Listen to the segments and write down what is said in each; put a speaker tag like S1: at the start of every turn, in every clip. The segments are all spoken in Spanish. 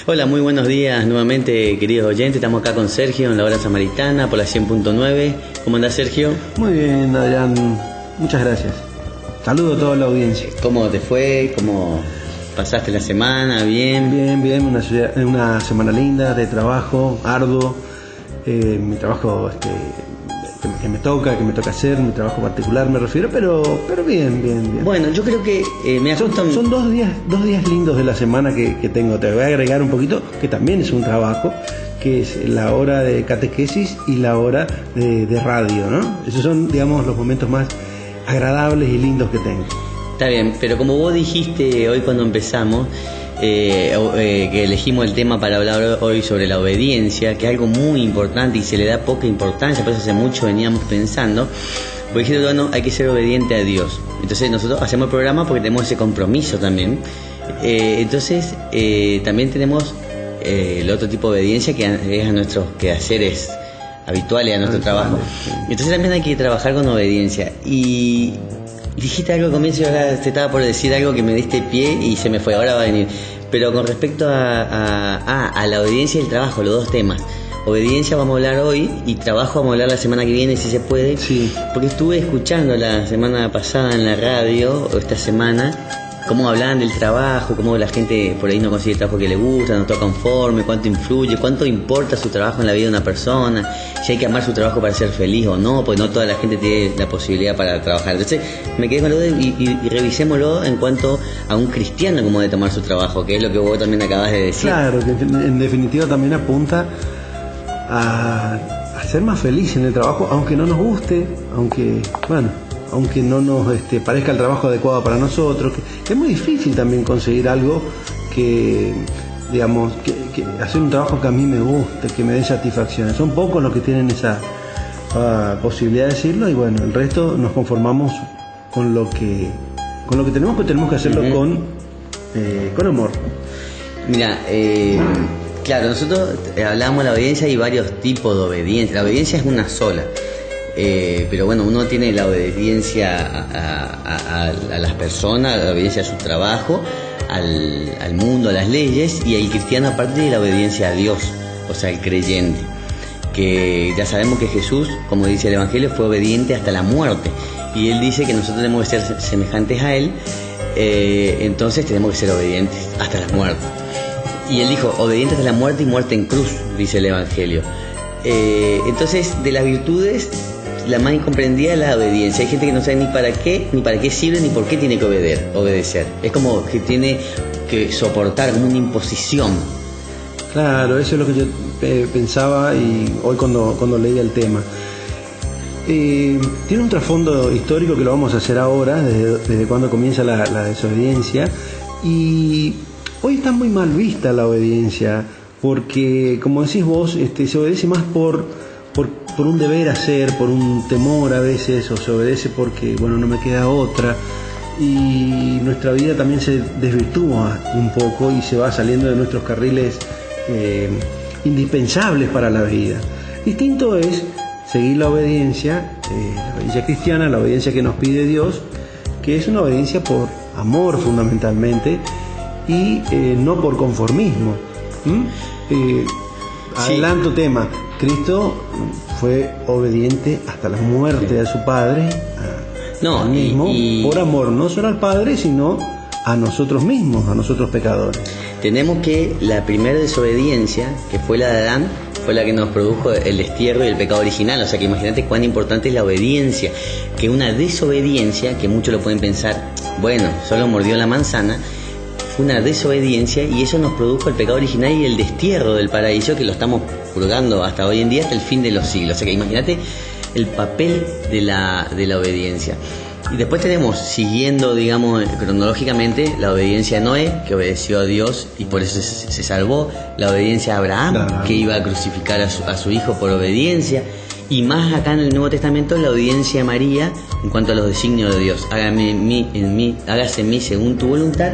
S1: Hola, muy buenos días nuevamente, queridos oyentes. Estamos acá con Sergio en la hora samaritana por la 100.9. ¿Cómo andás, Sergio?
S2: Muy bien, Adrián. Muchas gracias. Saludo a toda la audiencia.
S1: ¿Cómo te fue? ¿Cómo pasaste la semana? ¿Bien?
S2: Bien. Una semana linda de trabajo, arduo. Mi trabajo que me toca hacer, mi trabajo particular me refiero, pero bien.
S1: Bueno, yo creo que
S2: son dos días lindos de la semana que tengo. Te voy a agregar un poquito, que también es un trabajo, que es la hora de catequesis y la hora de radio, ¿no? Esos son, digamos, los momentos más agradables y lindos que tengo.
S1: Está bien, pero como vos dijiste hoy cuando empezamos, que elegimos el tema para hablar hoy sobre la obediencia, que es algo muy importante y se le da poca importancia, por eso hace mucho veníamos pensando, porque dijiste, bueno, hay que ser obediente a Dios. Entonces nosotros hacemos el programa porque tenemos ese compromiso también. Entonces también tenemos el otro tipo de obediencia que es a nuestros quehaceres habituales, a nuestro trabajo. Entonces también hay que trabajar con obediencia. Y dijiste algo al comienzo y ahora te estaba por decir algo que me diste pie y se me fue, ahora va a venir. Pero con respecto a la obediencia y el trabajo, los dos temas. Obediencia vamos a hablar hoy y trabajo vamos a hablar la semana que viene, si se puede.
S2: Sí.
S1: Porque estuve escuchando la semana pasada en la radio, o esta semana, cómo hablaban del trabajo, cómo la gente por ahí no consigue el trabajo que le gusta, no está conforme, cuánto influye, cuánto importa su trabajo en la vida de una persona, si hay que amar su trabajo para ser feliz o no, porque no toda la gente tiene la posibilidad para trabajar. Entonces me quedé con lo y revisémoslo en cuanto a un cristiano cómo debe tomar su trabajo, que es lo que vos también acabas de decir.
S2: Claro, que en definitiva también apunta a ser más feliz en el trabajo, aunque no nos guste, aunque no nos parezca el trabajo adecuado para nosotros, que es muy difícil también conseguir algo que, digamos, que hacer un trabajo que a mí me guste, que me dé satisfacciones. Son pocos los que tienen esa posibilidad de decirlo, y bueno, el resto nos conformamos con lo que tenemos que hacerlo con amor.
S1: Mira, claro, nosotros hablábamos de la obediencia y varios tipos de obediencia. La obediencia es una sola. Pero bueno, uno tiene la obediencia a las personas, la obediencia a su trabajo, al mundo, a las leyes, y el cristiano aparte de la obediencia a Dios, o sea, el creyente, que ya sabemos que Jesús, como dice el Evangelio, fue obediente hasta la muerte, y él dice que nosotros tenemos que ser semejantes a él, entonces tenemos que ser obedientes hasta la muerte. Y él dijo, obediente hasta la muerte y muerte en cruz, dice el Evangelio. Entonces, de las virtudes, la más incomprendida es la obediencia. Hay gente que no sabe ni para qué sirve, ni por qué tiene que obedecer. Es como que tiene que soportar como una imposición.
S2: Claro, eso es lo que yo pensaba y hoy cuando leía el tema. Tiene un trasfondo histórico que lo vamos a hacer ahora, desde cuando comienza la desobediencia, y hoy está muy mal vista la obediencia, porque como decís vos, se obedece más por un deber hacer, por un temor a veces, o se obedece porque, bueno, no me queda otra, y nuestra vida también se desvirtúa un poco y se va saliendo de nuestros carriles indispensables para la vida. Distinto es seguir la obediencia cristiana, la obediencia que nos pide Dios, que es una obediencia por amor fundamentalmente, y no por conformismo. Adelanto tema. Cristo fue obediente hasta la muerte a su Padre, al mismo, por amor no solo al Padre, sino a nosotros mismos, a nosotros pecadores.
S1: Tenemos que la primera desobediencia, que fue la de Adán, fue la que nos produjo el destierro y el pecado original. O sea que imagínate cuán importante es la obediencia, que una desobediencia, que muchos lo pueden pensar, bueno, solo mordió la manzana, una desobediencia, y eso nos produjo el pecado original y el destierro del paraíso, que lo estamos purgando hasta hoy en día, hasta el fin de los siglos. O sea que imagínate el papel de la obediencia. Y después tenemos, siguiendo, digamos, cronológicamente, la obediencia a Noé, que obedeció a Dios y por eso se salvó; la obediencia a Abraham, que iba a crucificar a su hijo por obediencia; y más acá en el Nuevo Testamento, la obediencia a María en cuanto a los designios de Dios. Hágase en mí según tu voluntad.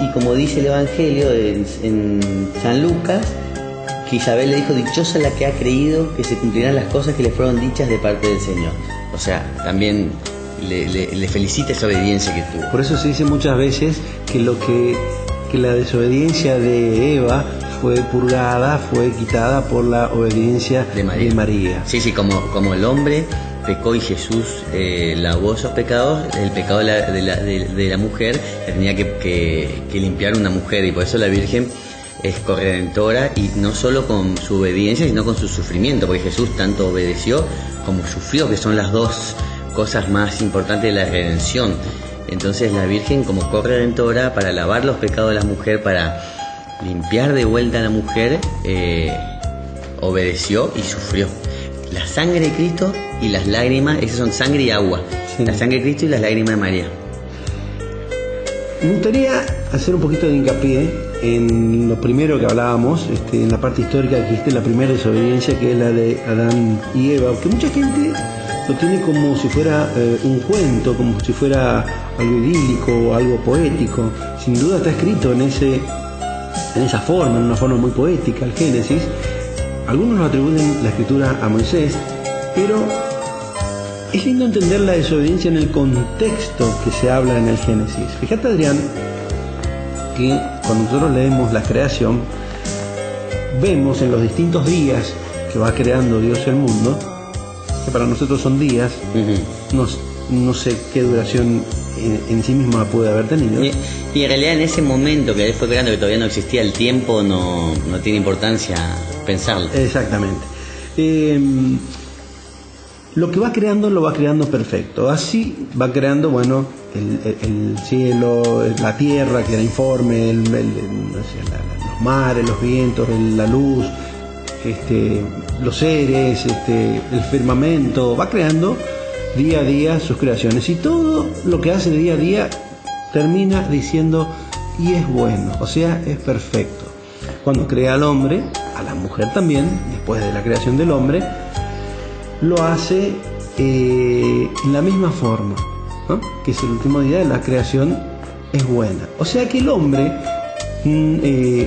S1: Y como dice el Evangelio en San Lucas, que Isabel le dijo, dichosa la que ha creído que se cumplirán las cosas que le fueron dichas de parte del Señor. O sea, también le felicita esa obediencia que tuvo.
S2: Por eso se dice muchas veces que la desobediencia de Eva fue purgada, fue quitada por la obediencia de María.
S1: Sí, como el hombre pecó y Jesús lavó esos pecados, el pecado de la mujer le tenía que limpiar una mujer, y por eso la Virgen es corredentora, y no solo con su obediencia, sino con su sufrimiento, porque Jesús tanto obedeció como sufrió, que son las dos cosas más importantes de la redención. Entonces la Virgen, como corredentora, para lavar los pecados de la mujer, para limpiar de vuelta a la mujer, obedeció y sufrió. La sangre de Cristo y las lágrimas, esas son sangre y agua. Sí. La sangre de Cristo y las lágrimas de María.
S2: Me gustaría hacer un poquito de hincapié en lo primero que hablábamos, en la parte histórica, que existe la primera desobediencia, que es la de Adán y Eva, que mucha gente lo tiene como si fuera un cuento, como si fuera algo idílico o algo poético. Sin duda está escrito en esa forma, en una forma muy poética, el Génesis. Algunos lo atribuyen la escritura a Moisés, pero es lindo entender la desobediencia en el contexto que se habla en el Génesis. Fíjate, Adrián, que cuando nosotros leemos la creación, vemos en los distintos días que va creando Dios el mundo, que para nosotros son días, no sé qué duración en sí misma puede haber tenido.
S1: Y en realidad en ese momento que él fue creando, que todavía no existía el tiempo, no tiene importancia pensarlo.
S2: Exactamente. Lo que va creando lo va creando perfecto. Así va creando, bueno, el cielo, la tierra que era informe, los mares, los vientos, la luz, los seres, el firmamento. Va creando día a día sus creaciones, y todo lo que hace día a día termina diciendo y es bueno, o sea, es perfecto. Cuando crea al hombre, a la mujer también, después de la creación del hombre, lo hace en la misma forma, ¿no? Que es el último día de la creación, es buena. O sea que el hombre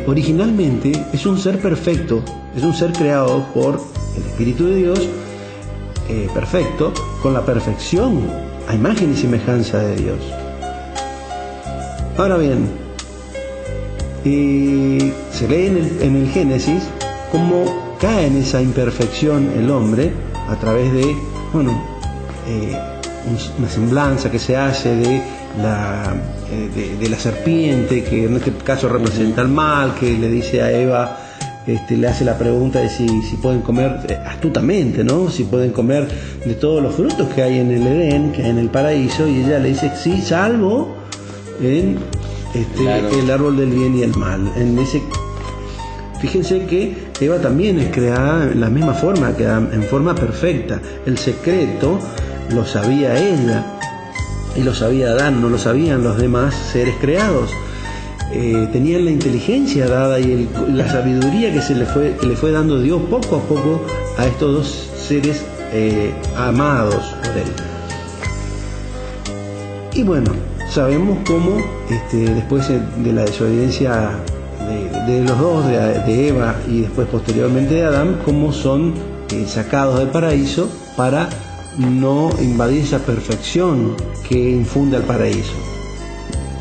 S2: originalmente es un ser perfecto, es un ser creado por el Espíritu de Dios, perfecto, con la perfección, a imagen y semejanza de Dios. Ahora bien, se lee en el Génesis cómo cae en esa imperfección el hombre a través de, una semblanza que se hace de la serpiente, que en este caso representa el mal, que le dice a Eva, le hace la pregunta de si pueden comer, astutamente, ¿no? Si pueden comer de todos los frutos que hay en el Edén, que hay en el paraíso, y ella le dice sí, salvo en el árbol del bien y el mal. Fíjense que Eva también es creada en la misma forma, en forma perfecta. El secreto lo sabía ella y lo sabía Adán, no lo sabían los demás seres creados. Tenían la inteligencia dada y la sabiduría que le fue dando Dios poco a poco a estos dos seres amados por él. Y bueno, sabemos cómo después de la desobediencia de los dos, de Eva y después posteriormente de Adán, cómo son sacados del paraíso para no invadir esa perfección que infunde al paraíso.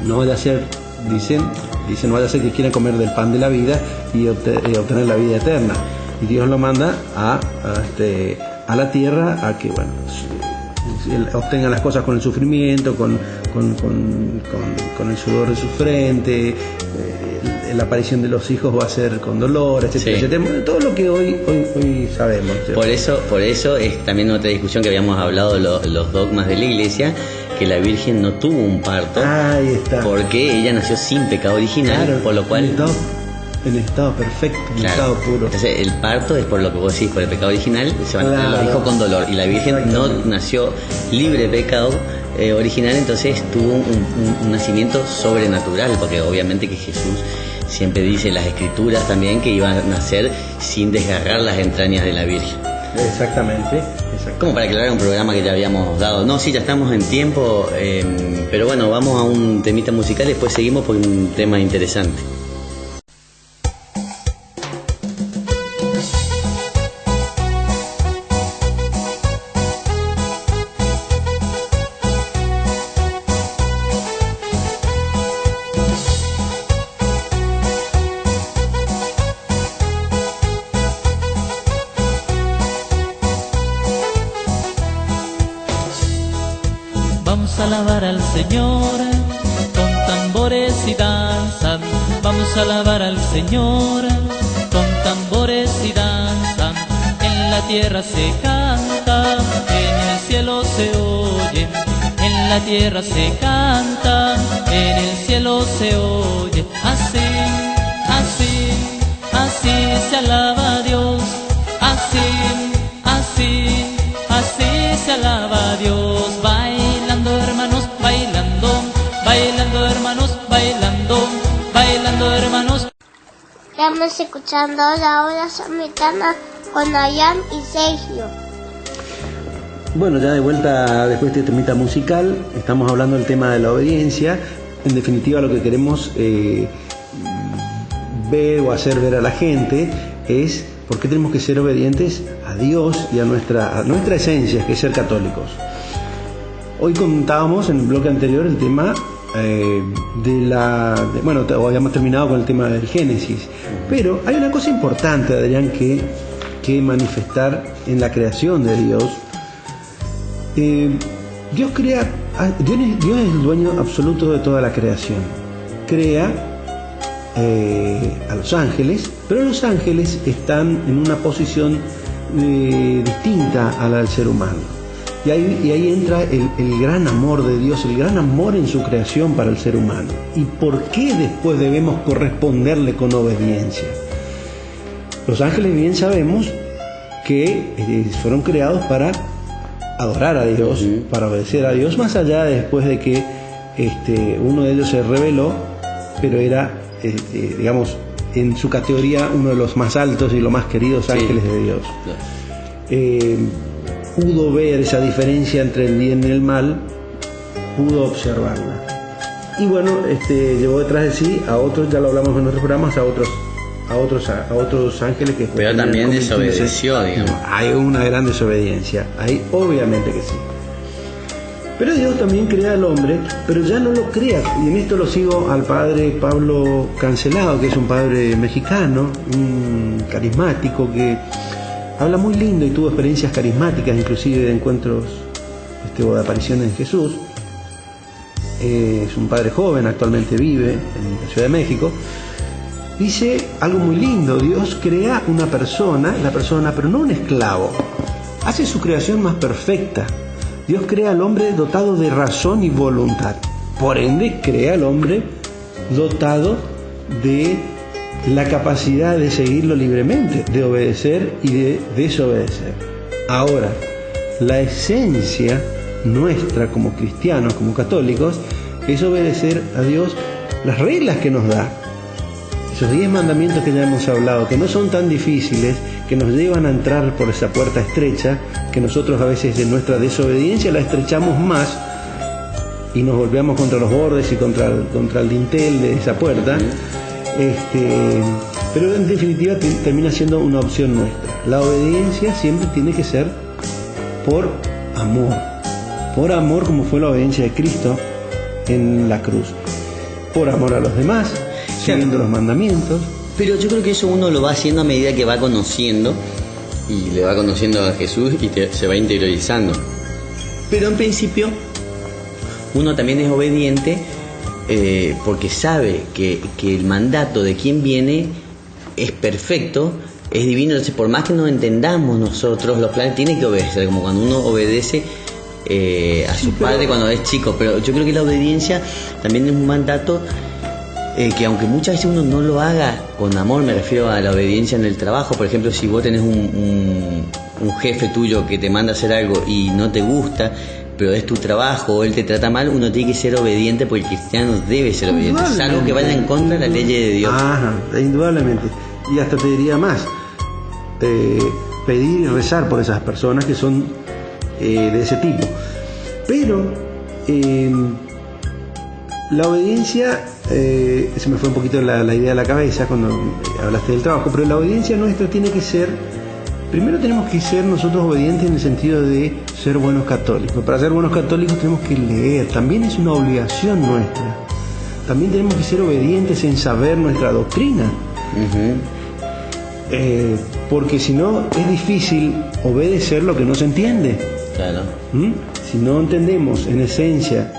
S2: No vaya a ser, dicen, no vaya a ser que quieran comer del pan de la vida y obtener la vida eterna. Y Dios lo manda a la tierra a que, obtengan las cosas con el sufrimiento, con el sudor de su frente. La aparición de los hijos va a ser con dolor, etcétera, sí, etcétera. Todo lo que hoy sabemos. ¿Cierto?
S1: Por eso es también otra discusión que habíamos hablado, los dogmas de la Iglesia, que la Virgen no tuvo un parto.
S2: Ahí está.
S1: Porque ella nació sin pecado original,
S2: claro,
S1: por lo cual...
S2: En estado perfecto, en estado puro.
S1: Entonces el parto es por lo que vos decís, por el pecado original, se van a tener los hijos con dolor. Y la Virgen no nació libre de pecado original, entonces tuvo un nacimiento sobrenatural, porque obviamente que Jesús siempre dice en las Escrituras también que iba a nacer sin desgarrar las entrañas de la Virgen.
S2: Exactamente.
S1: Como para aclarar un programa que ya habíamos dado. No, sí, ya estamos en tiempo, pero bueno, vamos a un temita musical y después seguimos por un tema interesante.
S3: a alabar al Señor con tambores y danzas. Vamos a alabar al Señor con tambores y danzas. En la tierra se canta, en el cielo se oye. En la tierra se canta, en el cielo se oye. Así, así, así se alaba a Dios. Así, así, así se alaba a Dios. Bailando hermanos, bailando, bailando hermanos, bailando, bailando hermanos.
S4: Estamos escuchando la hora samaritana con Dayan y Sergio.
S2: Bueno, ya de vuelta después de este temita musical, estamos hablando del tema de la obediencia. En definitiva, lo que queremos ver o hacer ver a la gente es por qué tenemos que ser obedientes a Dios y a nuestra esencia, que es ser católicos. Hoy contábamos en el bloque anterior el tema bueno, habíamos terminado con el tema del Génesis, pero hay una cosa importante, Adrián, que manifestar en la creación de Dios. Dios es el dueño absoluto de toda la creación. Crea a los ángeles, pero los ángeles están en una posición distinta a la del ser humano. Y ahí entra el gran amor de Dios, el gran amor en su creación para el ser humano. ¿Y por qué después debemos corresponderle con obediencia? Los ángeles, bien sabemos que fueron creados para adorar a Dios, para obedecer a Dios, más allá después de que uno de ellos se rebeló, pero era, digamos, en su categoría uno de los más altos y los más queridos ángeles de Dios. Pudo ver esa diferencia entre el bien y el mal, pudo observarla. Y bueno, llevó detrás de sí a otros, ya lo hablamos en otros programas, a otros ángeles que...
S1: Pero también desobedeció, digamos.
S2: Hay una gran desobediencia, hay obviamente que sí. Pero Dios también crea al hombre, pero ya no lo crea, y en esto lo sigo al padre Pablo Cancelado, que es un padre mexicano, un carismático, que habla muy lindo y tuvo experiencias carismáticas, inclusive de encuentros o de apariciones de Jesús. Es un padre joven, actualmente vive en la Ciudad de México. Dice algo muy lindo: Dios crea una persona, pero no un esclavo. Hace su creación más perfecta. Dios crea al hombre dotado de razón y voluntad. Por ende, crea al hombre dotado de la capacidad de seguirlo libremente, de obedecer y de desobedecer. Ahora, la esencia nuestra como cristianos, como católicos, es obedecer a Dios las reglas que nos da. Esos 10 mandamientos que ya hemos hablado, que no son tan difíciles, que nos llevan a entrar por esa puerta estrecha, que nosotros a veces en nuestra desobediencia la estrechamos más y nos golpeamos contra los bordes y contra el dintel de esa puerta. Pero en definitiva termina siendo una opción nuestra. La obediencia siempre tiene que ser por amor, como fue la obediencia de Cristo en la cruz, por amor a los demás, siguiendo los mandamientos.
S1: Pero yo creo que eso uno lo va haciendo a medida que va conociendo, y le va conociendo a Jesús y se va interiorizando. Pero en principio uno también es obediente porque sabe que el mandato de quien viene es perfecto, es divino. Entonces, por más que no entendamos nosotros los planes, tiene que obedecer, como cuando uno obedece a su padre cuando es chico. Pero yo creo que la obediencia también es un mandato que aunque muchas veces uno no lo haga con amor, me refiero a la obediencia en el trabajo. Por ejemplo, si vos tenés un jefe tuyo que te manda a hacer algo y no te gusta, pero es tu trabajo o él te trata mal, uno tiene que ser obediente, porque el cristiano debe ser obediente, salvo que vaya en contra de la ley de Dios.
S2: Indudablemente. Y hasta te diría más, pedir y rezar por esas personas que son de ese tipo. Pero la obediencia, se me fue un poquito la idea de la cabeza cuando hablaste del trabajo, pero la obediencia nuestra tiene que ser, primero tenemos que ser nosotros obedientes en el sentido de ser buenos católicos. Para ser buenos católicos tenemos que leer, también es una obligación nuestra. También tenemos que ser obedientes en saber nuestra doctrina. Porque si no es difícil obedecer lo que no se entiende.
S1: Claro.
S2: si no entendemos en esencia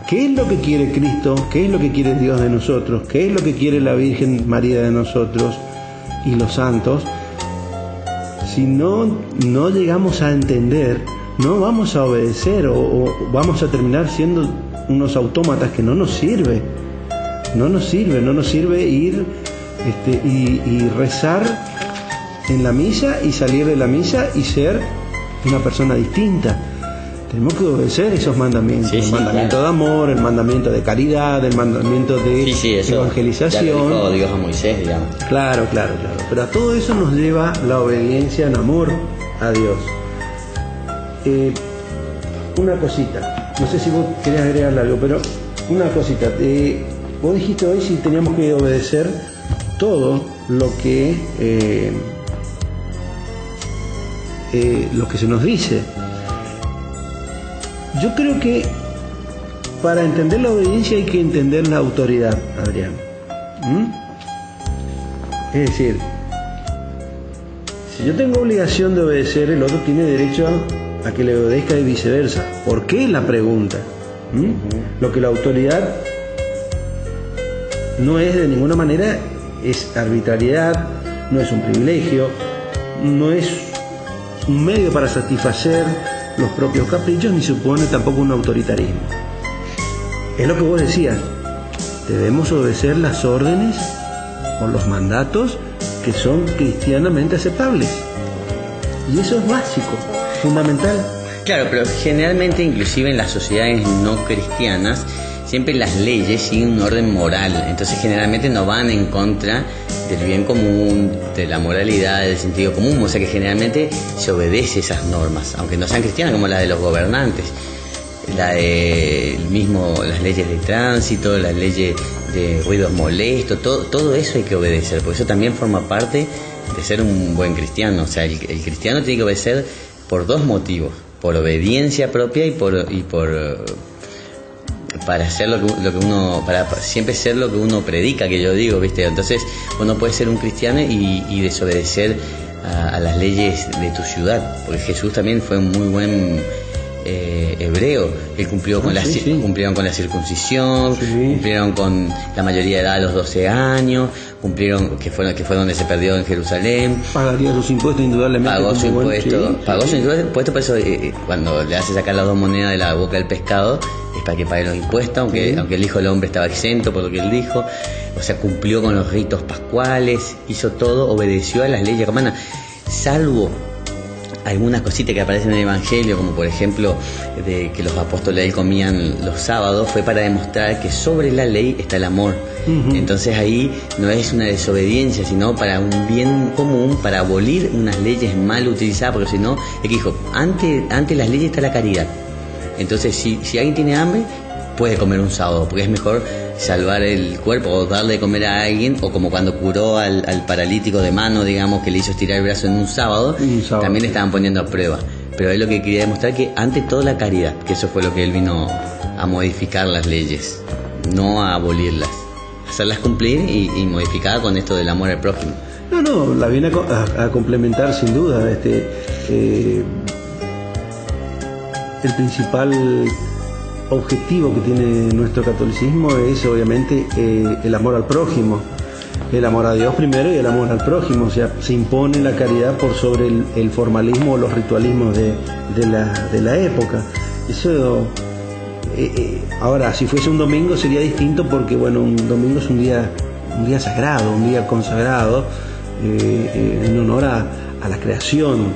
S2: qué es lo que quiere Cristo, qué es lo que quiere Dios de nosotros, qué es lo que quiere la Virgen María de nosotros y los santos, si no llegamos a entender, no vamos a obedecer o vamos a terminar siendo unos autómatas que no nos sirve ir y rezar en la misa y salir de la misa y ser una persona distinta. Tenemos que obedecer esos mandamientos, el mandamiento de amor, el mandamiento de caridad, el mandamiento de evangelización.
S1: Ya lo dijo Dios a Moisés, digamos.
S2: Claro. Pero a todo eso nos lleva la obediencia en amor a Dios. Una cosita, no sé si vos querías agregar algo, pero una cosita. Vos dijiste hoy si teníamos que obedecer todo lo que se nos dice. Yo creo que para entender la obediencia hay que entender la autoridad, Adrián. Es decir, si yo tengo obligación de obedecer, el otro tiene derecho a que le obedezca y viceversa. ¿Por qué? La pregunta. Lo que la autoridad no es de ninguna manera es arbitrariedad, no es un privilegio, no es un medio para satisfacer los propios caprichos, ni supone tampoco un autoritarismo. Es lo que vos decías, debemos obedecer las órdenes o los mandatos que son cristianamente aceptables, y eso es básico, fundamental.
S1: Claro, pero generalmente, inclusive en las sociedades no cristianas, siempre las leyes siguen un orden moral, entonces generalmente no van en contra del bien común, de la moralidad, del sentido común, o sea que generalmente se obedece esas normas, aunque no sean cristianas, como las de los gobernantes, las leyes de tránsito, las leyes de ruidos molestos, todo eso hay que obedecer, porque eso también forma parte de ser un buen cristiano. O sea, el cristiano tiene que obedecer por dos motivos: por obediencia propia y por para hacer lo que uno, para siempre ser lo que uno predica, que yo digo, ¿viste? Entonces uno puede ser un cristiano y desobedecer a las leyes de tu ciudad, porque Jesús también fue un muy buen hebreo. Él cumplió cumplieron con la circuncisión, cumplieron con la mayoría de edad a los 12 años, cumplieron, que fue donde se perdió en Jerusalén.
S2: Pagaría sus impuestos indudablemente.
S1: Pagó su impuesto, por eso cuando le hace sacar las dos monedas de la boca del pescado, es para que pague los impuestos, aunque el Hijo del Hombre estaba exento por lo que él dijo. O sea, cumplió con los ritos pascuales, hizo todo, obedeció a las leyes romanas, salvo algunas cositas que aparecen en el Evangelio, como por ejemplo de que los apóstoles de él comían los sábados, fue para demostrar que sobre la ley está el amor. Entonces ahí no es una desobediencia, sino para un bien común, para abolir unas leyes mal utilizadas, porque si no, es que dijo, ante las leyes está la caridad. Entonces si alguien tiene hambre, puede comer un sábado, porque es mejor salvar el cuerpo o darle de comer a alguien, o como cuando curó al paralítico de mano, digamos, que le hizo estirar el brazo en un sábado, también le estaban poniendo a prueba. Pero él lo que quería demostrar, que ante todo la caridad, que eso fue lo que él vino a modificar las leyes, no a abolirlas, hacerlas cumplir y modificar con esto del amor al prójimo.
S2: No, la viene a complementar sin duda. El principal objetivo que tiene nuestro catolicismo es obviamente el amor al prójimo, el amor a Dios primero y el amor al prójimo. O sea, se impone la caridad por sobre el formalismo o los ritualismos de la época. Eso ahora, si fuese un domingo sería distinto, porque bueno, un domingo es un día sagrado, un día consagrado en honor a la creación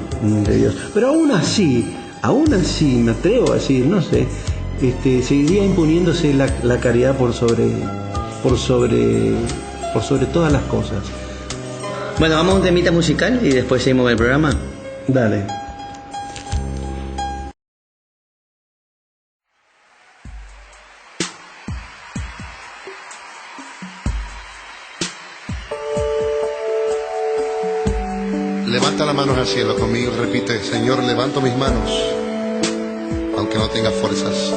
S2: de Dios. Pero aún así me atrevo a decir, no sé, seguiría imponiéndose la caridad por sobre todas las cosas.
S1: Bueno, vamos a un temita musical y después seguimos con el programa.
S2: Dale.
S5: Levanta las manos al cielo conmigo, repite: Señor, levanto mis manos, aunque no tenga fuerzas,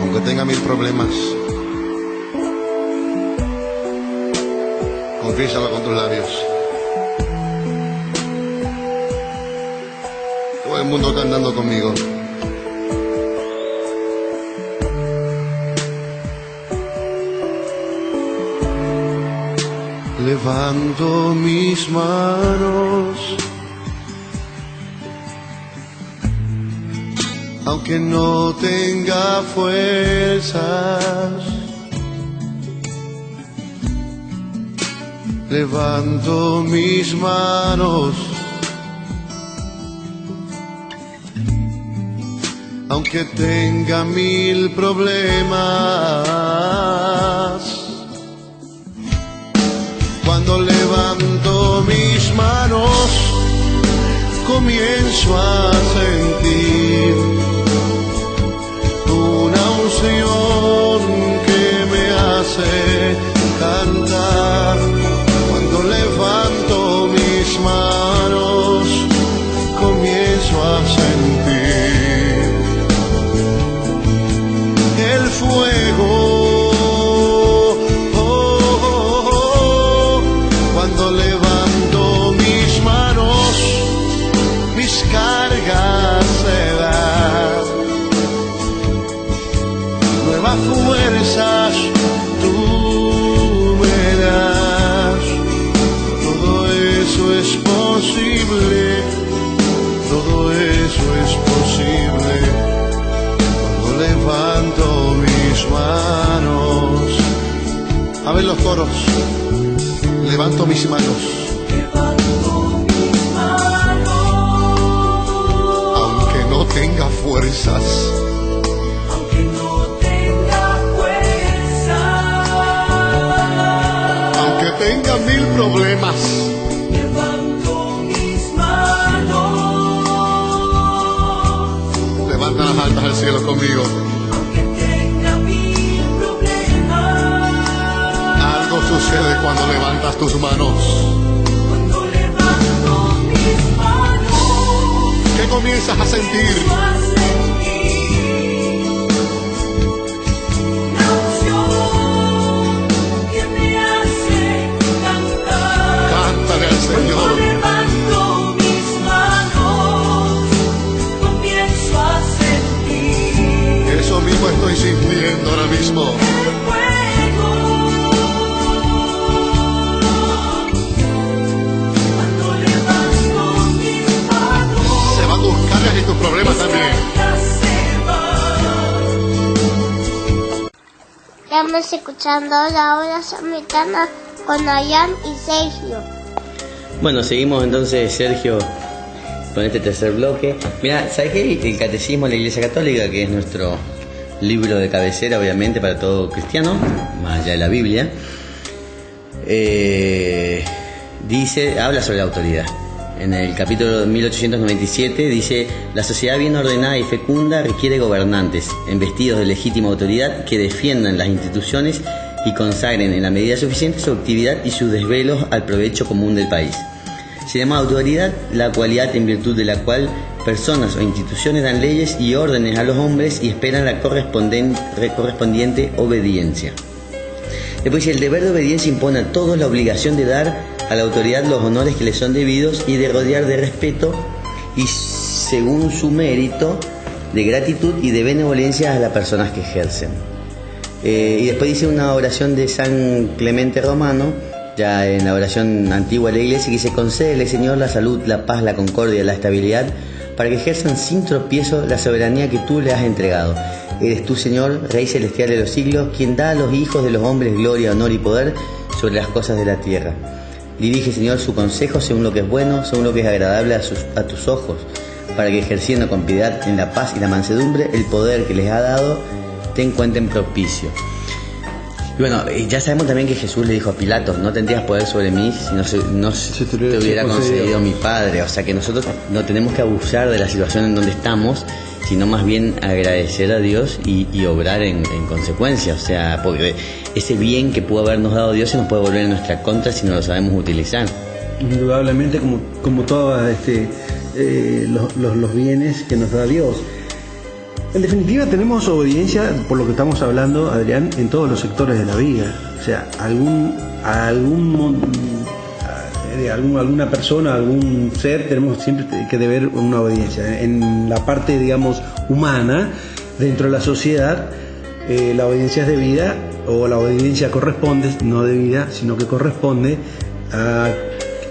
S5: aunque tenga 1000 problemas. Confiésalo con tus labios. Todo el mundo cantando conmigo. levanto mis manos, aunque no tenga fuerzas. Levanto mis manos, aunque tenga 1000 problemas. Cuando levanto mis manos, comienzo a sentir una unción que me hace cantar. Cuando levanto mis manos, comienzo a sentir el fuego. Cuando levanto mis manos, mis cargas se dan. Nuevas fuerzas tú me das. Todo eso es posible, todo eso es posible. Cuando levanto mis manos. A ver los coros. Levanto mis manos.
S6: Levanto mis manos.
S5: Aunque no tenga fuerzas.
S6: Aunque no tenga fuerzas.
S5: Aunque tenga 1000 problemas.
S6: Levanto mis manos.
S5: Levanta las altas al cielo conmigo.
S6: Aunque tenga 1000 problemas.
S5: Algo sucede cuando levantas tus manos.
S6: Cuando levanto mis manos,
S5: ¿Qué comienzas a sentir?
S6: comienzo a sentir una unción que me hace cantar.
S5: Cántale al
S6: Cuando
S5: Señor.
S6: levanto mis manos, comienzo a sentir
S5: Eso mismo estoy sintiendo ahora mismo.
S6: el fuego. Cuando levanto mis manos,
S5: Se van tus cargas y tus problemas también.
S6: cargas se van.
S4: Estamos escuchando la hora samaritana con Nayan y Sergio.
S1: Bueno, seguimos entonces, Sergio, con este tercer bloque. Mira, ¿sabes qué? El Catecismo de la Iglesia Católica, que es nuestro libro de cabecera, obviamente, para todo cristiano, más allá de la Biblia, habla sobre la autoridad. En el capítulo 1897 dice: la sociedad bien ordenada y fecunda requiere gobernantes, investidos de legítima autoridad, que defiendan las instituciones y consagren en la medida suficiente su actividad y sus desvelos al provecho común del país. Se llama autoridad la cualidad en virtud de la cual personas o instituciones dan leyes y órdenes a los hombres y esperan la correspondiente obediencia. Después dice: el deber de obediencia impone a todos la obligación de dar a la autoridad los honores que le son debidos y de rodear de respeto y, según su mérito, de gratitud y de benevolencia a las personas que ejercen. Y después dice una oración de San Clemente Romano, ya en la oración antigua de la Iglesia, que dice: concédele, Señor, la salud, la paz, la concordia, la estabilidad, para que ejerzan sin tropiezo la soberanía que tú le has entregado. Eres tú, Señor, Rey celestial de los siglos, quien da a los hijos de los hombres gloria, honor y poder sobre las cosas de la tierra. Dirige, Señor, su consejo según lo que es bueno, según lo que es agradable a tus ojos, para que, ejerciendo con piedad en la paz y la mansedumbre el poder que les ha dado, te encuentren propicio. Y bueno, ya sabemos también que Jesús le dijo a Pilato: no tendrías poder sobre mí si no te hubiera concedido mi Padre. O sea que nosotros no tenemos que abusar de la situación en donde estamos, sino más bien agradecer a Dios y obrar en consecuencia. O sea, porque ese bien que pudo habernos dado Dios se nos puede volver en nuestra contra si no lo sabemos utilizar.
S2: Indudablemente, como todos los bienes que nos da Dios. En definitiva, tenemos obediencia, por lo que estamos hablando, Adrián, en todos los sectores de la vida. O sea, alguna persona, algún ser, tenemos siempre que deber una obediencia. En la parte, digamos, humana, dentro de la sociedad, la obediencia es debida, o la obediencia corresponde, no debida, sino que corresponde a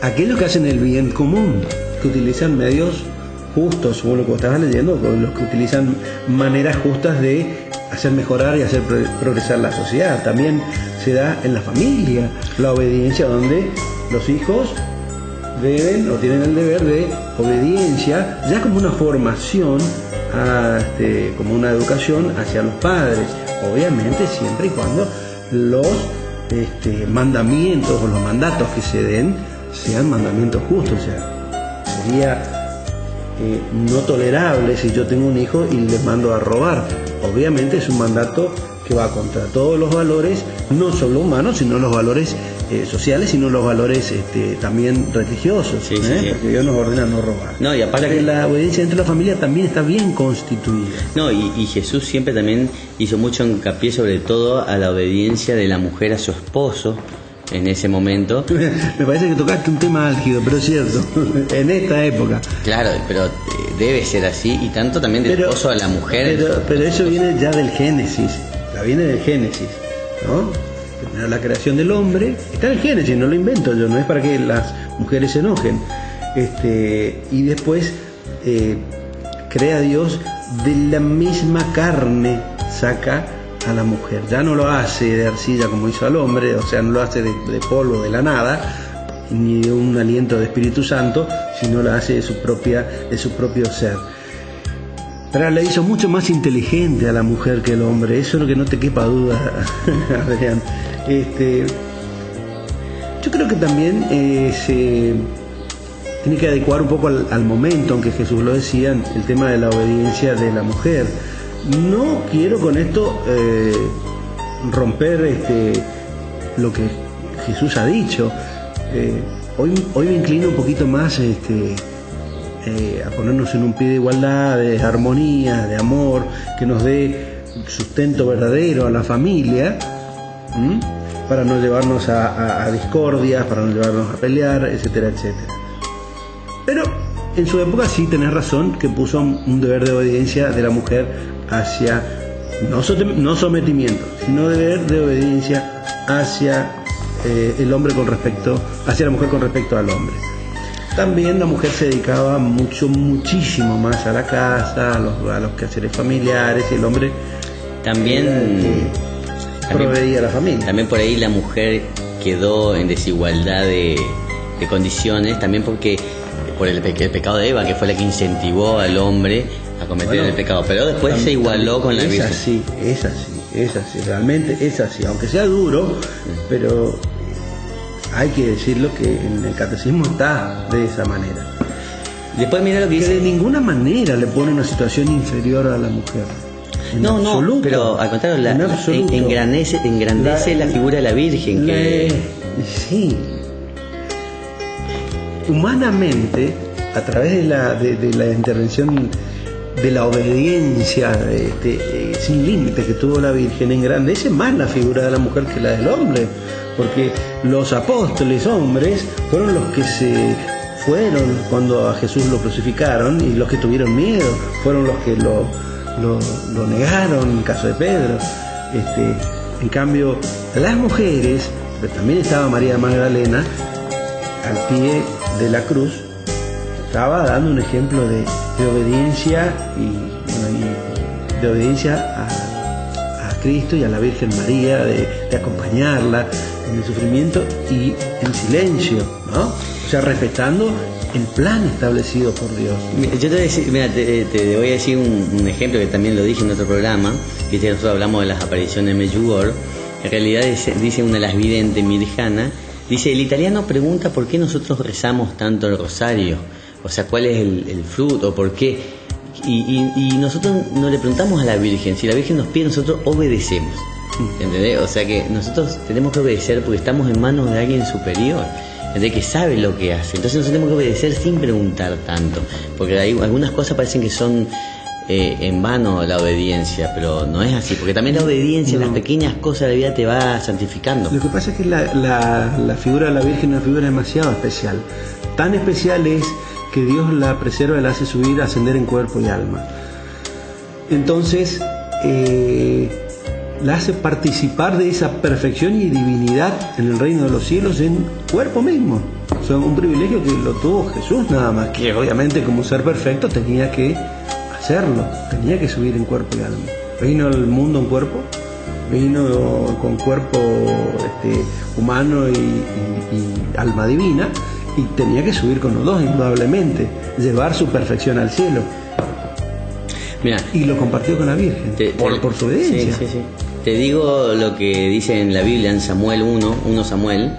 S2: aquellos que hacen el bien común, que utilizan medios justos, como lo que estabas leyendo, los que utilizan maneras justas de hacer mejorar y hacer progresar la sociedad. También se da en la familia la obediencia, donde los hijos deben o tienen el deber de obediencia, ya como una formación, como una educación hacia los padres, obviamente siempre y cuando los mandamientos o los mandatos que se den sean mandamientos justos. O sea, sería no tolerable si yo tengo un hijo y le mando a robar. Obviamente es un mandato que va contra todos los valores, no solo humanos, sino los valores sociales, sino los valores también religiosos,
S1: Sí, sí.
S2: Porque Dios nos ordena no robar.
S1: No, y aparte
S2: o sea que la obediencia dentro de la familia también está bien constituida.
S1: No, y Jesús siempre también hizo mucho hincapié sobre todo a la obediencia de la mujer a su esposo en ese momento.
S2: Me parece que tocaste un tema álgido, pero es cierto, en esta época.
S1: Claro, pero debe ser así, y tanto también del esposo a la mujer.
S2: Pero eso viene ya del Génesis, viene del Génesis, ¿no? Primero la creación del hombre, está en el Génesis, no lo invento yo, no es para que las mujeres se enojen. Y después crea Dios de la misma carne, saca a la mujer. Ya no lo hace de arcilla como hizo al hombre, o sea, no lo hace de polvo de la nada, ni de un aliento de Espíritu Santo, sino lo hace de su propio ser. Pero le hizo mucho más inteligente a la mujer que el hombre, eso es lo que no te quepa duda, Adrián. Yo creo que también se tiene que adecuar un poco al momento, aunque Jesús lo decía, el tema de la obediencia de la mujer. No quiero con esto romper lo que Jesús ha dicho. Hoy me inclino un poquito más a ponernos en un pie de igualdad, de armonía, de amor, que nos dé sustento verdadero a la familia, para no llevarnos a discordias, para no llevarnos a pelear, etcétera, etcétera. Pero en su época sí tenés razón, que puso un deber de obediencia de la mujer hacia, no sometimiento, sino deber de obediencia hacia el hombre hacia la mujer con respecto al hombre. También la mujer se dedicaba muchísimo más a la casa, a los quehaceres familiares, y el hombre
S1: también
S2: proveía a la familia.
S1: También por ahí la mujer quedó en desigualdad de condiciones, también porque por el pecado de Eva, que fue la que incentivó al hombre a cometer el pecado, pero después se igualó con la Virgen.
S2: Es así, realmente es así, aunque sea duro, pero hay que decirlo que en el catecismo está de esa manera.
S1: Después mira lo que dice.
S2: De ninguna manera le pone una situación inferior a la mujer.
S1: No, pero al contrario, engrandece la figura de la Virgen.
S2: Sí. Humanamente, a través de la intervención de la obediencia sin límites que tuvo la Virgen, engrandece más la figura de la mujer que la del hombre, porque los apóstoles hombres fueron los que se fueron cuando a Jesús lo crucificaron, y los que tuvieron miedo fueron los que lo negaron, en el caso de Pedro. En cambio, las mujeres, pero también estaba María Magdalena al pie de la cruz, estaba dando un ejemplo de obediencia y de obediencia a Cristo y a la Virgen María, de acompañarla en el sufrimiento y en silencio, ¿no? O sea, respetando el plan establecido por Dios.
S1: Yo te voy a decir, mira, te voy a decir un ejemplo que también lo dije en otro programa, que nosotros hablamos de las apariciones de Medjugorje. En realidad dice una de las videntes, Mirjana, dice: el italiano pregunta por qué nosotros rezamos tanto el rosario, o sea, cuál es el fruto, por qué, y nosotros no le preguntamos a la Virgen. Si la Virgen nos pide, nosotros obedecemos, ¿entendés? O sea que nosotros tenemos que obedecer porque estamos en manos de alguien superior, de que sabe lo que hace. Entonces nosotros tenemos que obedecer sin preguntar tanto, porque hay algunas cosas parecen que son en vano la obediencia, pero no es así, porque también la obediencia en las pequeñas cosas de la vida te va santificando.
S2: Lo que pasa es que la figura de la Virgen es una figura demasiado especial. Tan especial es que Dios la preserva y la hace subir, ascender en cuerpo y alma. Entonces la hace participar de esa perfección y divinidad en el reino de los cielos en cuerpo mismo. O sea, un privilegio que lo tuvo Jesús nada más, que obviamente como ser perfecto tenía que hacerlo, tenía que subir en cuerpo y alma. Vino al mundo en cuerpo, vino con cuerpo humano y alma divina, y tenía que subir con los dos indudablemente, llevar su perfección al cielo.
S1: Mira,
S2: y lo compartió con la Virgen por su obediencia.
S1: Sí. Te digo lo que dice en la Biblia en Samuel 1 Samuel.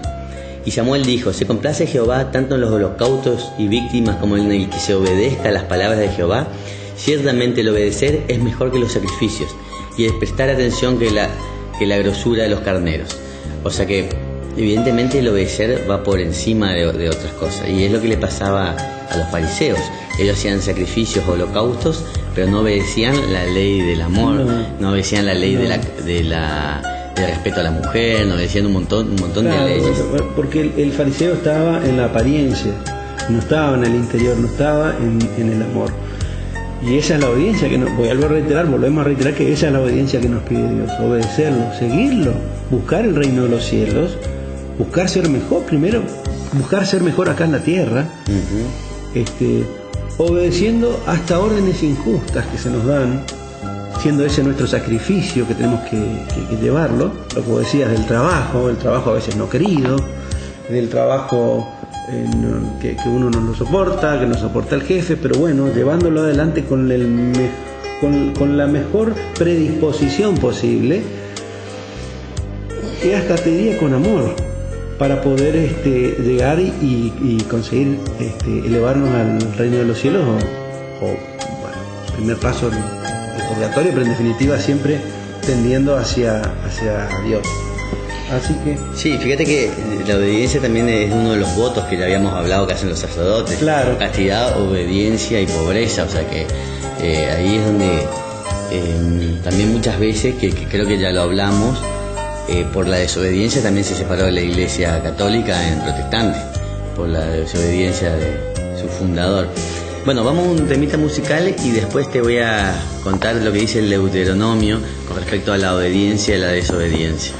S1: Y Samuel dijo: se complace Jehová tanto en los holocaustos y víctimas como en el que se obedezca a las palabras de Jehová. Ciertamente el obedecer es mejor que los sacrificios, y el prestar atención que la grosura de los carneros. O sea que evidentemente el obedecer va por encima de otras cosas, y es lo que le pasaba a los fariseos. Ellos hacían sacrificios, holocaustos, pero no obedecían la ley del amor, no obedecían la ley del respeto a la mujer, no obedecían un montón
S2: Claro,
S1: de leyes.
S2: porque el fariseo estaba en la apariencia, no estaba en el interior, no estaba en el amor. Y esa es la obediencia que volvemos a reiterar que esa es la obediencia que nos pide Dios: obedecerlo, seguirlo, buscar el reino de los cielos, buscar ser mejor primero, buscar ser mejor acá en la tierra, obedeciendo hasta órdenes injustas que se nos dan, siendo ese nuestro sacrificio que tenemos que llevarlo. Lo que vos decías del trabajo, el trabajo a veces no querido, del trabajo que uno no lo soporta, que no soporta el jefe, pero bueno, llevándolo adelante con la mejor predisposición posible, y hasta te diría con amor, para poder llegar y conseguir elevarnos al reino de los cielos, o bueno, primer paso el purgatorio, pero en definitiva siempre tendiendo hacia Dios. Así que
S1: Sí, fíjate que la obediencia también es uno de los votos que ya habíamos hablado que hacen los sacerdotes.
S2: Claro.
S1: Castidad, obediencia y pobreza. O sea que ahí es donde también muchas veces, que creo que ya lo hablamos, por la desobediencia también se separó de la Iglesia Católica en protestante, por la desobediencia de su fundador. Bueno, vamos a un temita musical y después te voy a contar lo que dice el Deuteronomio con respecto a la obediencia y la desobediencia.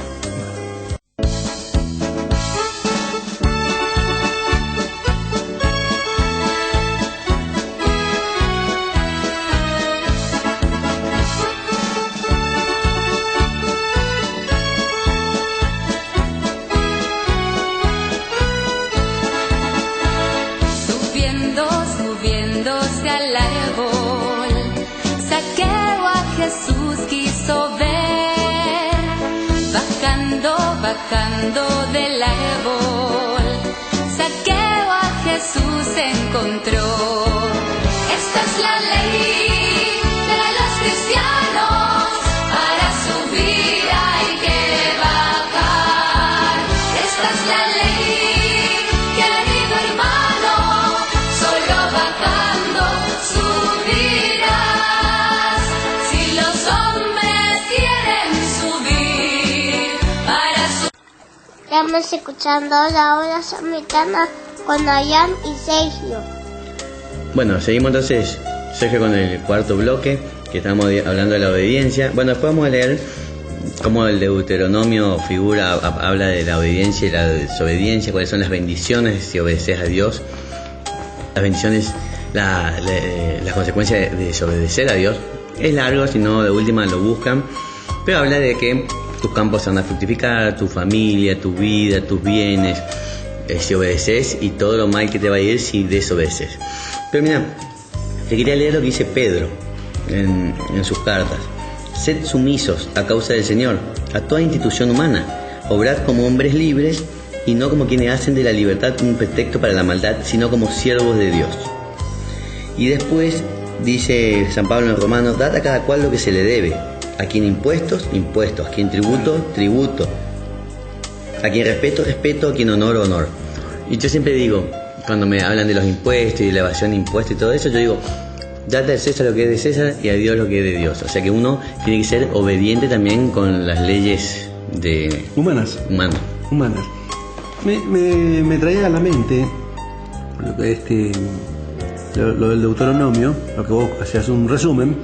S7: Subiéndose al árbol, Zaqueo a Jesús quiso ver, bajando del árbol, Zaqueo a Jesús encontró. Esta es la ley de los cristianos, para subir hay que bajar. Esta es la ley, querido hermano, solo bajando subirás. Si los hombres quieren subir, para
S4: Estamos escuchando la hora samaritana con Ayan y Sergio.
S1: Bueno, seguimos entonces, Sergio, con el cuarto bloque, que estamos hablando de la obediencia. Bueno, después vamos a leer cómo el Deuteronomio habla de la obediencia y la desobediencia, cuáles son las bendiciones si obedeces a Dios, las bendiciones, las consecuencias de desobedecer a Dios. Es largo, si no de última lo buscan, pero habla de que tus campos se van a fructificar, tu familia, tu vida, tus bienes, si obedeces, y todo lo mal que te va a ir si desobedeces. Pero mira, te quería leer lo que dice Pedro en sus cartas. Sed sumisos a causa del Señor a toda institución humana, obrad como hombres libres y no como quienes hacen de la libertad un pretexto para la maldad, sino como siervos de Dios. Y después dice San Pablo en Romanos: dad a cada cual lo que se le debe, a quien impuestos, impuestos, a quien tributo, tributo, a quien respeto, respeto, a quien honor, honor. Y yo siempre digo, cuando me hablan de los impuestos y de la evasión de impuestos y todo eso, yo digo: date al César lo que es de César y a Dios lo que es de Dios. O sea que uno tiene que ser obediente también con las leyes
S2: humanas. Me traía a la mente lo del Deuteronomio, lo que vos hacías un resumen,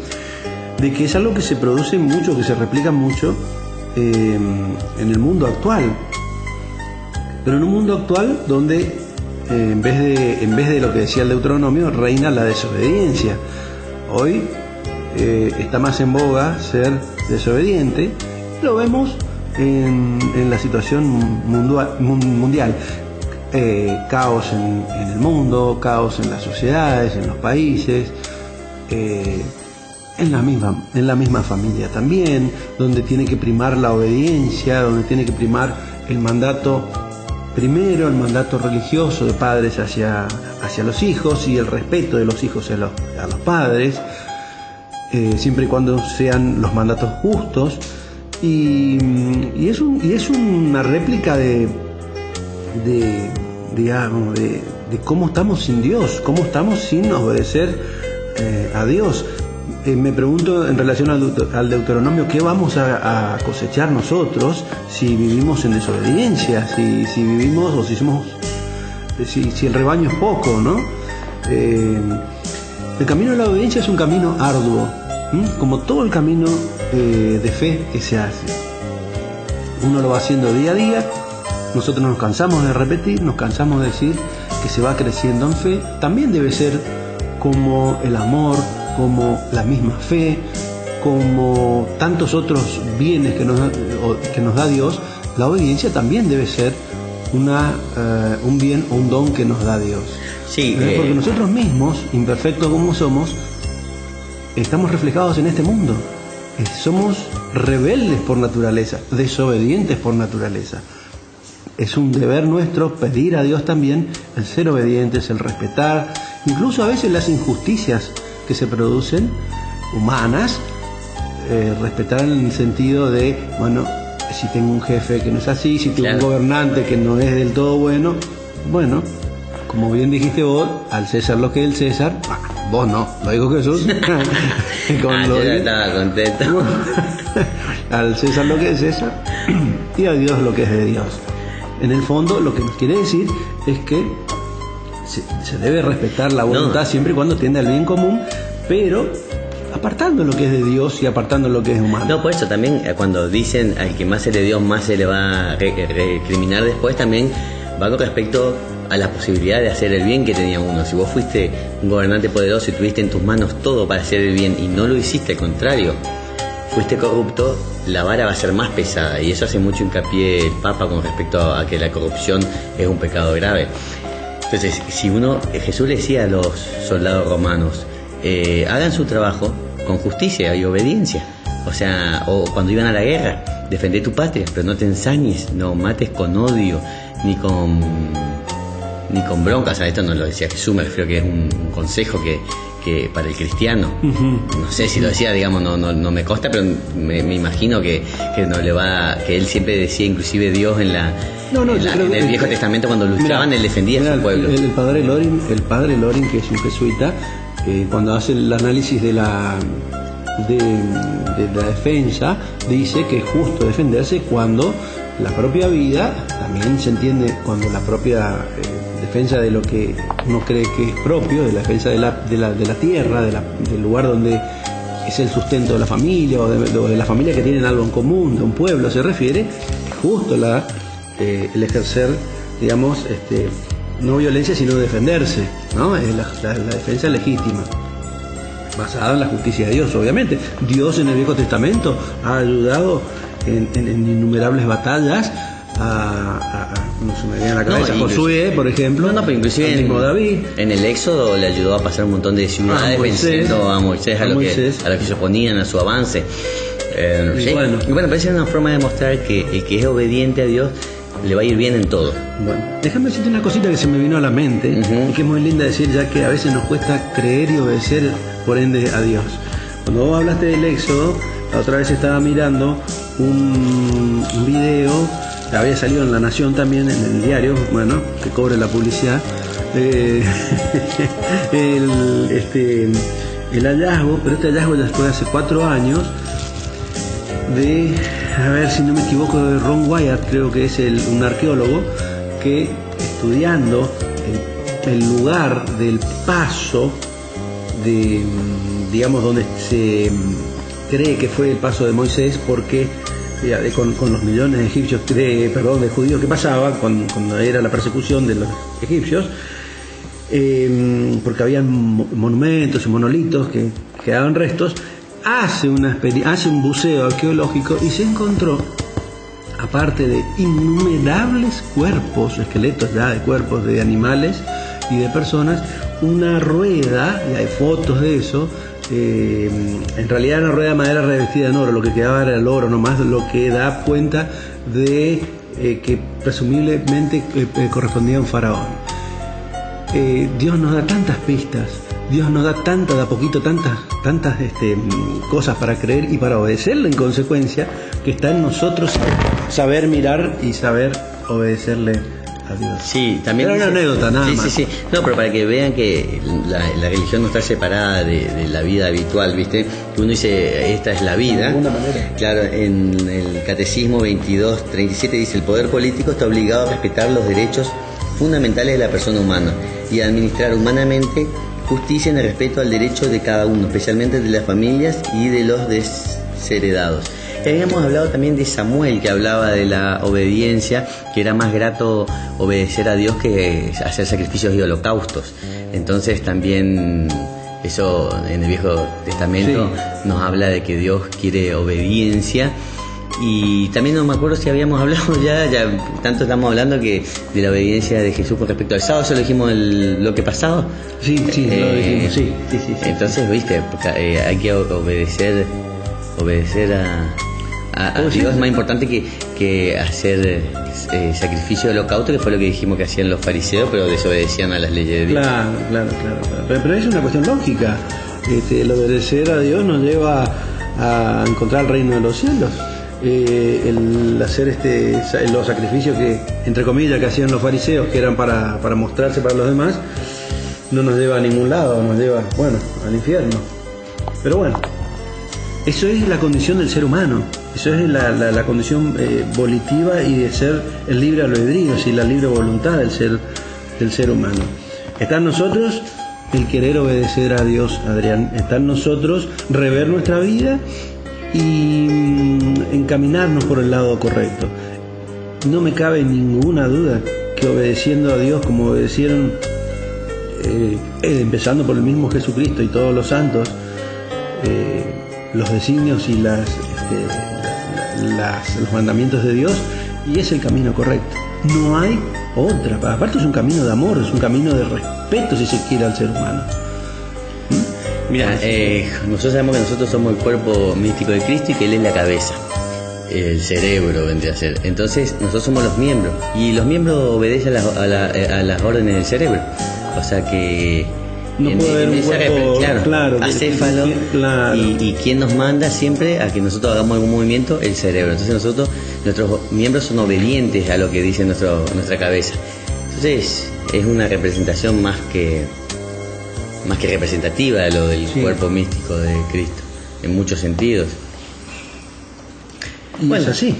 S2: de que es algo que se produce mucho, que se replica mucho en el mundo actual, pero en un mundo actual donde en vez de lo que decía el Deuteronomio, reina la desobediencia. Hoy está más en boga ser desobediente. Lo vemos en la situación mundial. Caos en el mundo, caos en las sociedades, en los países, en la misma familia también, donde tiene que primar la obediencia, donde tiene que primar el mandato primero, el mandato religioso de padres hacia los hijos y el respeto de los hijos a los padres, siempre y cuando sean los mandatos justos. Y es una réplica de cómo estamos sin Dios, cómo estamos sin obedecer a Dios. Me pregunto en relación al Deuteronomio, ¿qué vamos a cosechar nosotros si vivimos en desobediencia? Si vivimos o si el rebaño es poco, ¿no? El camino de la obediencia es un camino arduo, como todo el camino de fe que se hace. Uno lo va haciendo día a día. Nosotros nos cansamos de repetir, nos cansamos de decir que se va creciendo en fe. También debe ser como el amor, como la misma fe, como tantos otros bienes que nos da Dios. La obediencia también debe ser un bien o un don que nos da Dios.
S1: Sí,
S2: porque nosotros mismos, imperfectos como somos, estamos reflejados en este mundo. Somos rebeldes por naturaleza, desobedientes por naturaleza. Es un deber nuestro pedir a Dios también el ser obedientes, el respetar, incluso a veces las injusticias que se producen, humanas, respetar en el sentido de, bueno, si tengo un jefe que no es así, si tengo un gobernante que no es del todo bueno, como bien dijiste vos, al César lo que es el César, vos no, lo dijo Jesús.
S1: Yo ya estaba contento.
S2: Al César lo que es César y a Dios lo que es de Dios. En el fondo lo que nos quiere decir es que se debe respetar la voluntad siempre y cuando tienda al bien común, pero apartando lo que es de Dios y apartando lo que es humano.
S1: No, por eso también cuando dicen al que más se le dio, más se le va a recriminar después, también va con respecto a la posibilidad de hacer el bien que tenía uno. Si vos fuiste un gobernante poderoso y tuviste en tus manos todo para hacer el bien y no lo hiciste, al contrario, fuiste corrupto, la vara va a ser más pesada, y eso hace mucho hincapié el Papa con respecto a que la corrupción es un pecado grave. Entonces, si Jesús le decía a los soldados romanos, hagan su trabajo con justicia y obediencia, o cuando iban a la guerra, defendé tu patria, pero no te ensañes, no mates con odio, ni con bronca. O sea, esto no lo decía Jesús, me refiero que es un consejo que para el cristiano, no sé si lo decía, digamos, no me consta, pero me imagino que no le va, que él siempre decía, inclusive Dios en el Viejo Testamento, cuando luchaban, él defendía a su pueblo.
S2: El padre Loring, que es un jesuita, cuando hace el análisis de la defensa, dice que es justo defenderse cuando la propia vida, también se entiende cuando la propia defensa de lo que uno cree que es propio, de la defensa de la tierra, del lugar donde es el sustento de la familia o de la familia que tienen algo en común, de un pueblo se refiere, es justo el ejercer, digamos, no violencia sino defenderse, ¿no? Es la defensa legítima, basada en la justicia de Dios, obviamente. Dios en el Viejo Testamento ha ayudado en innumerables batallas no se me viene a la cabeza, Josué, por ejemplo,
S1: pero inclusive
S2: David.
S1: En el Éxodo le ayudó a pasar un montón de ciudades, venciendo a Moisés, a lo que se oponían a su avance. Y bueno, parece una forma de mostrar que el que es obediente a Dios le va a ir bien en todo.
S2: Bueno, déjame decirte una cosita que se me vino a la mente, y que es muy linda decir, ya que a veces nos cuesta creer y obedecer, por ende, a Dios. Cuando vos hablaste del Éxodo, la otra vez estaba mirando un video, había salido en La Nación también, en el diario, bueno, que cobre la publicidad, el hallazgo, pero este hallazgo ya fue hace 4 años, de, a ver si no me equivoco, de Ron Wyatt, creo que es un arqueólogo, que estudiando el lugar del paso, digamos, donde se cree que fue el paso de Moisés, porque con los millones de egipcios, de judíos que pasaba cuando era la persecución de los egipcios, porque habían monumentos y monolitos que quedaban restos, hace un buceo arqueológico y se encontró, aparte de innumerables cuerpos, esqueletos ya de cuerpos de animales y de personas, una rueda, y hay fotos de eso. En realidad era una rueda de madera revestida en oro, lo que quedaba era el oro nomás, lo que da cuenta de que presumiblemente correspondía a un faraón. Dios nos da tantas pistas, Dios nos da de a poquito tantas cosas para creer y para obedecerle en consecuencia, que está en nosotros saber mirar y saber obedecerle a Dios.
S1: Sí, también
S2: era una anécdota, nada más.
S1: Sí. No, pero para que vean que la religión no está separada de la vida habitual, ¿viste? Que uno dice, esta es la vida.
S2: De alguna manera.
S1: Claro, en el Catecismo 22:37 dice, el poder político está obligado a respetar los derechos fundamentales de la persona humana y a administrar humanamente justicia en el respeto al derecho de cada uno, especialmente de las familias y de los desheredados. Y habíamos hablado también de Samuel, que hablaba de la obediencia, que era más grato obedecer a Dios que hacer sacrificios y holocaustos. Entonces también eso en el Viejo Testamento nos habla de que Dios quiere obediencia. Y también no me acuerdo si habíamos hablado ya tanto estamos hablando que de la obediencia de Jesús con respecto al sábado. ¿Eso lo dijimos el bloque pasado?
S2: Sí, lo dijimos, sí.
S1: Entonces, viste, hay que obedecer a Dios. Es más importante que hacer sacrificio de holocausto, que fue lo que dijimos que hacían los fariseos, pero desobedecían a las leyes de Dios.
S2: Claro. Pero es una cuestión lógica. El obedecer a Dios nos lleva a encontrar el reino de los cielos. El hacer los sacrificios que, entre comillas, que hacían los fariseos, que eran para mostrarse para los demás, no nos lleva a ningún lado, nos lleva, al infierno. Pero bueno, eso es la condición del ser humano, eso es la condición volitiva y de ser el libre albedrío, y la libre voluntad del ser humano. Está en nosotros el querer obedecer a Dios, Adrián. Está en nosotros rever nuestra vida y encaminarnos por el lado correcto. No me cabe ninguna duda que obedeciendo a Dios como obedecieron, empezando por el mismo Jesucristo y todos los santos, los designios y los mandamientos de Dios, y es el camino correcto. No hay otra. Aparte es un camino de amor, es un camino de respeto, si se quiere, al ser humano.
S1: Mira, nosotros sabemos que nosotros somos el cuerpo místico de Cristo y que Él es la cabeza, el cerebro vendría a ser. Entonces nosotros somos los miembros y los miembros obedecen a las órdenes del cerebro. O sea que
S2: no puede haber un cuerpo claro,
S1: acéfalo, y quien nos manda siempre a que nosotros hagamos algún movimiento, el cerebro. Entonces nuestros miembros son obedientes a lo que dice nuestra cabeza. Entonces es una representación más que representativa de lo del cuerpo místico de Cristo, en muchos sentidos.
S2: Y bueno, es así.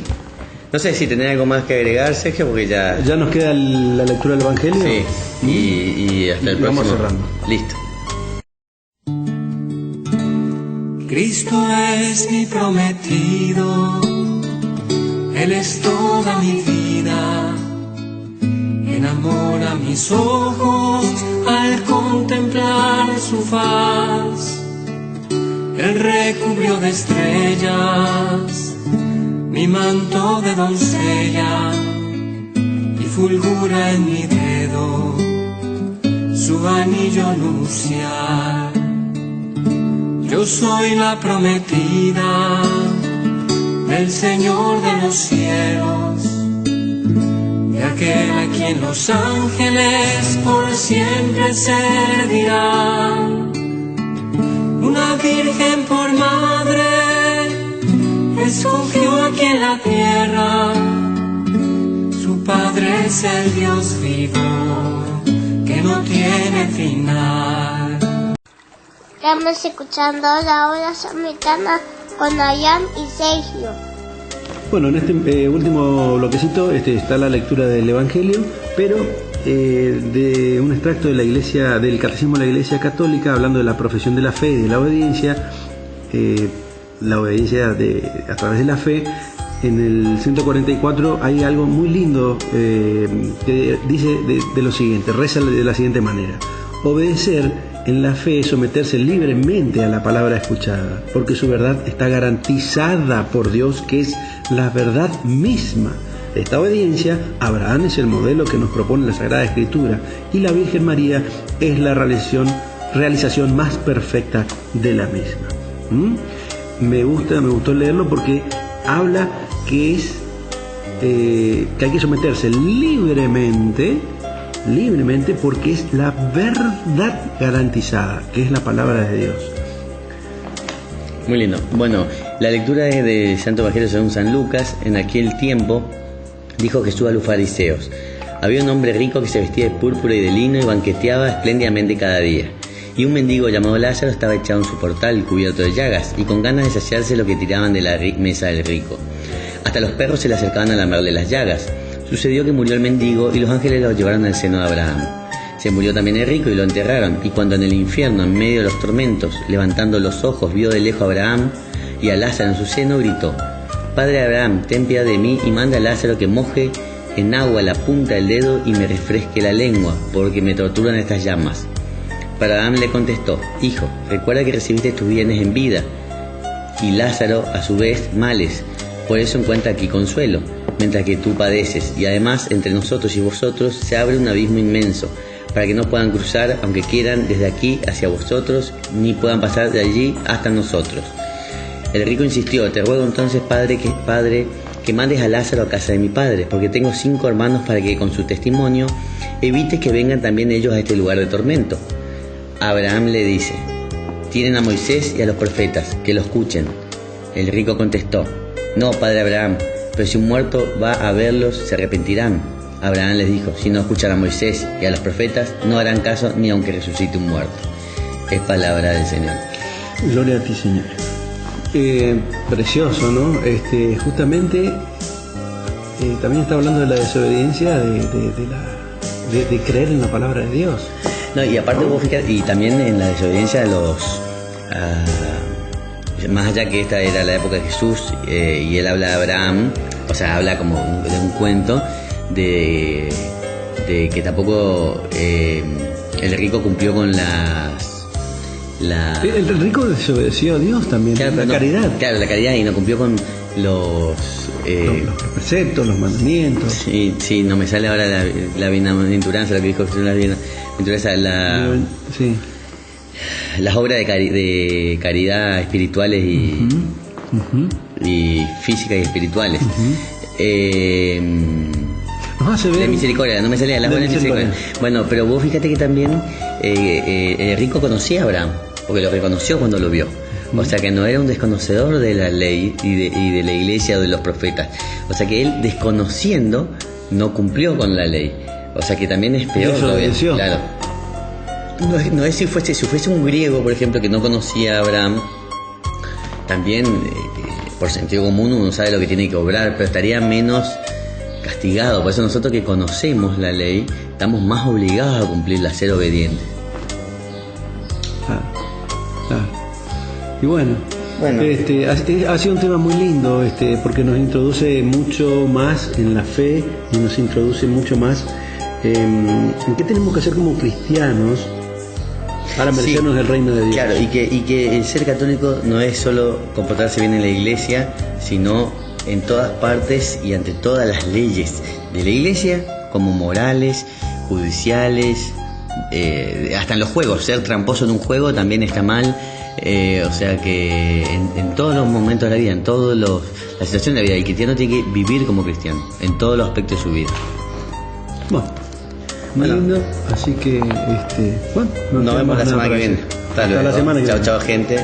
S1: No sé si tenés algo más que agregar, Sergio, porque ya
S2: nos queda la lectura del Evangelio.
S1: Sí, y hasta el próximo.
S2: Vamos cerrando.
S1: Listo.
S6: Cristo es mi prometido, Él es toda mi vida. Enamora mis ojos al contemplar su faz. Él recubrió de estrellas mi manto de doncella y fulgura en mi dedo su anillo nupcial. Yo soy la prometida del Señor de los cielos, de aquel a quien los ángeles por siempre servirán. Una virgen por madre escogió aquí en la tierra, su padre es el Dios vivo que no tiene final.
S4: Estamos escuchando la hora samaritana con Ayán y Sergio.
S2: Bueno, en este último bloquecito está la lectura del Evangelio, pero de un extracto de la Iglesia, del Catecismo de la Iglesia Católica, hablando de la profesión de la fe y de la obediencia a través de la fe, en el 144 hay algo muy lindo que dice de lo siguiente, reza de la siguiente manera: obedecer en la fe es someterse libremente a la palabra escuchada, porque su verdad está garantizada por Dios, que es la verdad misma. Esta obediencia, Abraham es el modelo que nos propone la Sagrada Escritura, y la Virgen María es la realización más perfecta de la misma. Me gustó leerlo porque habla que hay que someterse libremente, porque es la verdad garantizada, que es la palabra de Dios.
S1: Muy lindo. Bueno, la lectura es de Santo Evangelio según San Lucas. En aquel tiempo dijo Jesús a los fariseos: había un hombre rico que se vestía de púrpura y de lino y banqueteaba espléndidamente cada día. Y un mendigo llamado Lázaro estaba echado en su portal, cubierto de llagas, y con ganas de saciarse lo que tiraban de la mesa del rico. Hasta los perros se le acercaban a lamerle las llagas. Sucedió que murió el mendigo y los ángeles lo llevaron al seno de Abraham. Se murió también el rico y lo enterraron, y cuando en el infierno, en medio de los tormentos, levantando los ojos, vio de lejos a Abraham y a Lázaro en su seno, gritó: Padre Abraham, ten piedad de mí y manda a Lázaro que moje en agua la punta del dedo y me refresque la lengua, porque me torturan estas llamas. Pero Abraham le contestó: Hijo, recuerda que recibiste tus bienes en vida, y Lázaro, a su vez, males. Por eso encuentra aquí consuelo, mientras que tú padeces, y además entre nosotros y vosotros se abre un abismo inmenso, para que no puedan cruzar, aunque quieran, desde aquí hacia vosotros, ni puedan pasar de allí hasta nosotros. El rico insistió: Te ruego entonces, padre, que mandes a Lázaro a casa de mi padre, porque tengo 5 hermanos, para que con su testimonio evites que vengan también ellos a este lugar de tormento. Abraham le dice: Tienen a Moisés y a los profetas, que lo escuchen. El rico contestó: No, padre Abraham, pero si un muerto va a verlos, se arrepentirán. Abraham les dijo: Si no escuchan a Moisés y a los profetas, no harán caso ni aunque resucite un muerto. Es palabra del Señor.
S2: Gloria a ti, Señor. Precioso, ¿no? Justamente también está hablando de la desobediencia, de creer en la palabra de Dios.
S1: No, y aparte vos fíjate, y también en la desobediencia de los... más allá que esta era la época de Jesús, y él habla de Abraham, o sea, habla como de un cuento de que tampoco el rico cumplió con
S2: el rico desobedeció a Dios también,
S1: claro,
S2: la caridad.
S1: Claro, la caridad, y no cumplió con los
S2: preceptos, los mandamientos.
S1: Sí, no me sale ahora la bienaventuranza, lo que dijo Jesús, la bienaventuranza, las obras de caridad espirituales y físicas y espirituales.
S2: Nos hace ver
S1: de misericordia, no me salía las obras de misericordia. Bueno, pero vos fíjate que también el rico conocía a Abraham, porque lo reconoció cuando lo vio. O sea que no era un desconocedor de la ley y de la iglesia o de los profetas. O sea que él, desconociendo, no cumplió con la ley. O sea que también es peor todavía. Claro. No es si fuese un griego, por ejemplo, que no conocía a Abraham, también por sentido común uno sabe lo que tiene que obrar, pero estaría menos castigado. Por eso nosotros que conocemos la ley estamos más obligados a cumplirla, a ser obedientes.
S2: Y bueno, ha sido un tema muy lindo, porque nos introduce mucho más en la fe y nos introduce mucho más en qué tenemos que hacer como cristianos para merecernos el reino de Dios.
S1: Claro, y que el ser católico no es solo comportarse bien en la iglesia, sino en todas partes y ante todas las leyes de la iglesia, como morales, judiciales, hasta en los juegos. Ser tramposo en un juego también está mal. O sea que en todos los momentos de la vida, en todas las situaciones de la vida, el cristiano tiene que vivir como cristiano en todos los aspectos de su vida.
S2: Bueno, muy lindo, así que
S1: nos vemos la semana que viene. Hasta
S2: la semana que viene.
S1: Chao, gente.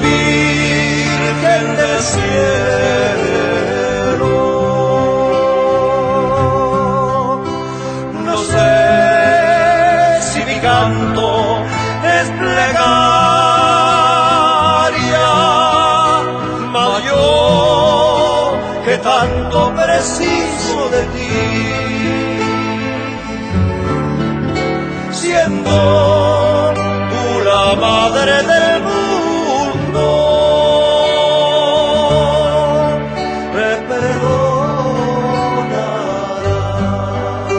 S6: Virgen
S8: preciso de ti, siendo tú la madre del mundo. Me perdonarás.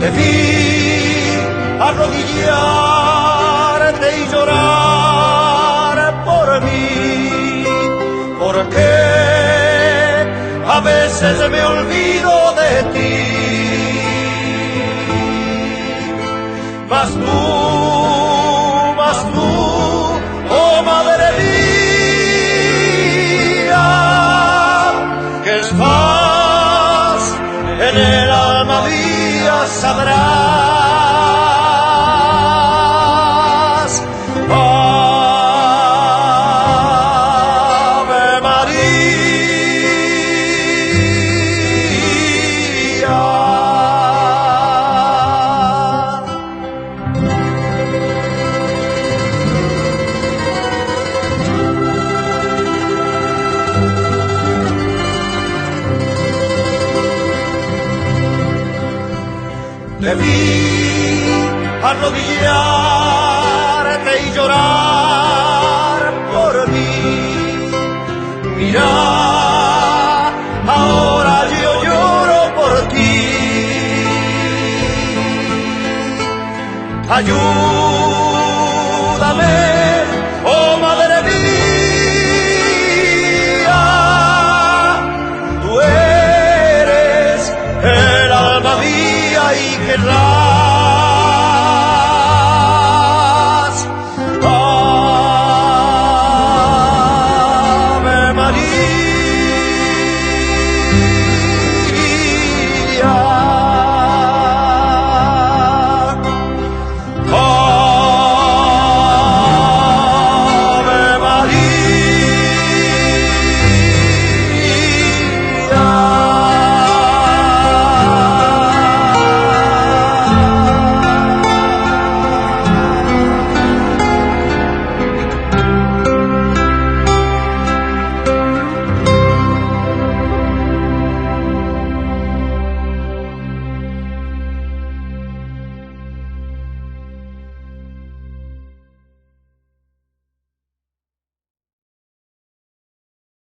S8: Te vi arrodillarte y llorar por mí, porque a veces me olvido de ti. Mas tú, oh madre mía, que estás en el alma mía, sabrás. Ave María. Te vi arrodillarte y llorar por mí. Mira, ahora yo lloro por ti. Ayúdame, oh madre mía, tú eres el alma mía y querrás